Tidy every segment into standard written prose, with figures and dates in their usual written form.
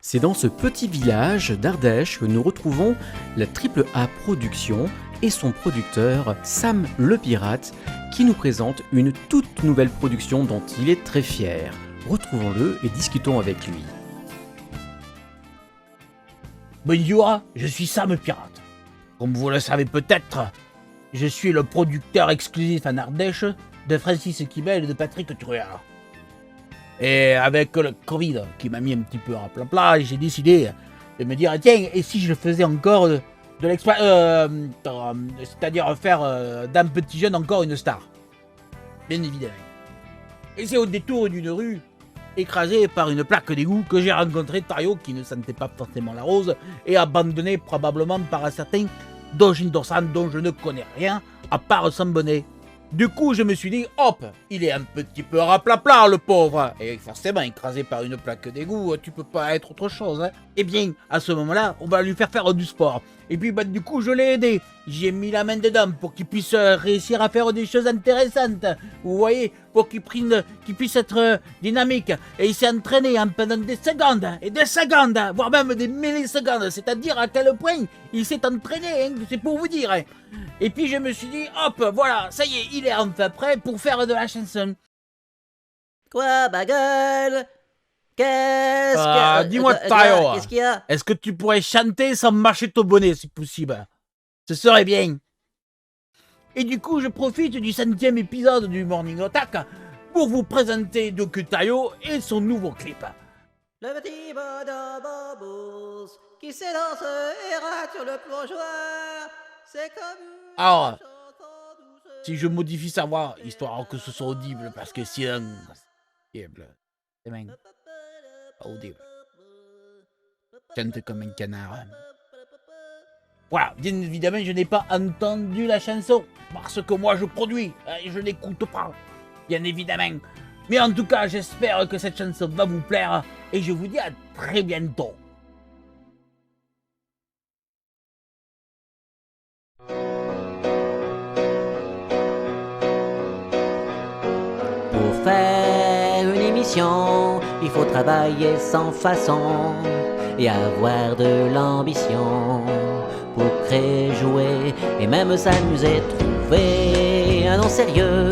C'est dans ce petit village d'Ardèche que nous retrouvons la AAA Production et son producteur Sam le Pirate qui nous présente une toute nouvelle production dont il est très fier. Retrouvons-le et discutons avec lui. Bonjour, je suis Sam Pirate. Comme vous le savez peut-être, je suis le producteur exclusif en Ardèche de Francis Kibel et de Patrick Truard. Et avec le Covid qui m'a mis un petit peu à plat, j'ai décidé de me dire tiens, et si je faisais encore de c'est-à-dire faire d'un petit jeune encore une star. Bien évidemment. Et c'est au détour d'une rue, écrasé par une plaque d'égout, que j'ai rencontré Tario qui ne sentait pas forcément la rose et abandonné probablement par un certain Dojin Dorsan dont je ne connais rien à part son bonnet. Du coup, je me suis dit, hop, il est un petit peu raplapla, le pauvre. Et forcément, écrasé par une plaque d'égout, tu peux pas être autre chose. Hein. Eh bien, à ce moment-là, on va lui faire du sport. Et puis, du coup, je l'ai aidé. J'ai mis la main dedans pour qu'il puisse réussir à faire des choses intéressantes. Vous voyez, pour qu'il puisse être dynamique. Et il s'est entraîné pendant des secondes, et des secondes, voire même des millisecondes. C'est-à-dire à quel point il s'est entraîné, hein, c'est pour vous dire. Hein. Et puis je me suis dit, hop, voilà, ça y est, il est enfin prêt pour faire de la chanson. Quoi, ma gueule? Qu'est-ce que... Dis-moi, Tayo, qu'est-ce qu'il y a? est-ce que tu pourrais chanter sans mâcher ton bonnet, si possible? Ce serait bien. Et du coup, je profite du 100e épisode du Morning Attack pour vous présenter Doku Tayo et son nouveau clip. Le petit bonhomme en mousse qui s'élance et rature le plongeoir. C'est comme... Alors, si je modifie sa voix, histoire que ce soit audible, parce que sinon... C'est même pas audible. Chante comme un canard. Voilà, bien évidemment, je n'ai pas entendu la chanson, parce que moi je produis, et je l'écoute pas, bien évidemment. Mais en tout cas, j'espère que cette chanson va vous plaire, et je vous dis à très bientôt. Pour faire une émission, il faut travailler sans façon et avoir de l'ambition. Pour créer, jouer et même s'amuser, trouver un nom sérieux,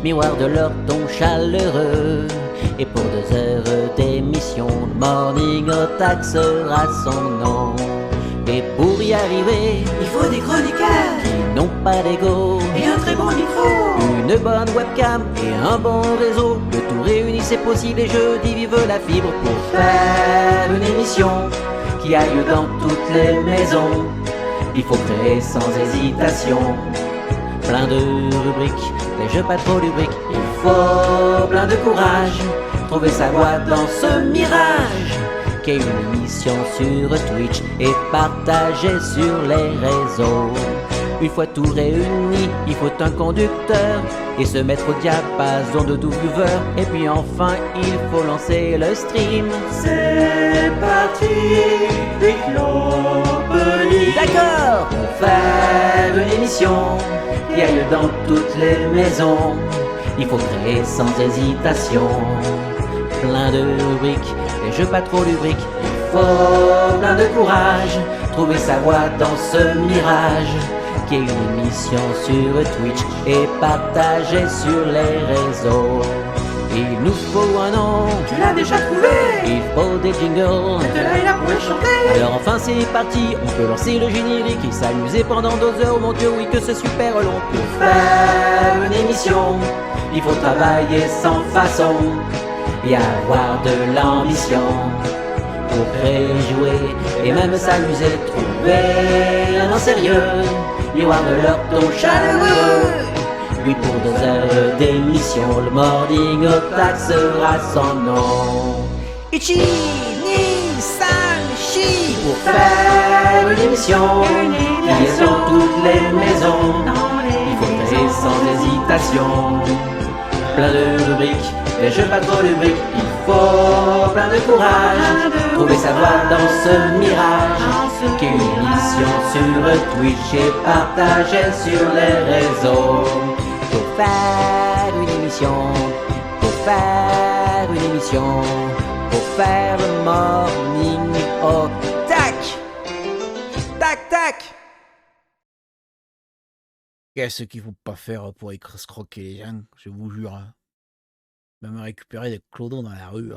miroir de leur ton chaleureux. Et pour 2 heures d'émission, le Morning Attack sera son nom. Et pour y arriver, il faut des chroniqueurs qui n'ont pas d'ego et un très bon micro, une bonne webcam et un bon réseau. Le tout réuni c'est possible et je dis vive la fibre pour faire une émission qui aille dans toutes les maisons. Il faut créer sans hésitation plein de rubriques, des jeux pas trop lubriques. Il faut plein de courage, trouver sa voie dans ce mirage qu'est une émission sur Twitch et partager sur les réseaux. Une fois tout réuni, il faut un conducteur et se mettre au diapason de doubleur. Et puis enfin, il faut lancer le stream. c'est parti, Big l'opening. D'accord, pour faire une émission qui aille dans toutes les maisons, il faut créer sans hésitation plein de rubriques, des jeux pas trop lubriques. Il faut plein de courage, trouver sa voie dans ce mirage qui est une émission sur Twitch et partagée sur les réseaux. Il nous faut un nom, Tu l'as déjà trouvé, il faut des jingles. de là il a pour chanter. Alors enfin c'est parti, on peut lancer le générique et s'amuser pendant 2 heures. Oh mon Dieu oui que c'est super long. Pour faire une émission, il faut travailler sans façon et avoir de l'ambition. Pour créer, jouer et même s'amuser, trouver un nom sérieux, miroir de leur ton chaleureux. Oui, pour 2 heures d'émission, le Morning Attack sera son nom. Ichi, ni, san, shi. Pour faire une émission qui est dans toutes les maisons, il faut créer sans hésitation plein de rubriques, des jeux pas trop lubriques. Il faut plein de courage, trouver sa voie dans ce mirage qu'est une émission sur Twitch et partagée sur les réseaux. Pour faire une émission émission. Pour faire une émission. Pour faire le morning. Oh, tac! Tac, tac! Qu'est-ce qu'il faut pas faire pour escroquer les gens, je vous jure. Même récupérer des clodos dans la rue.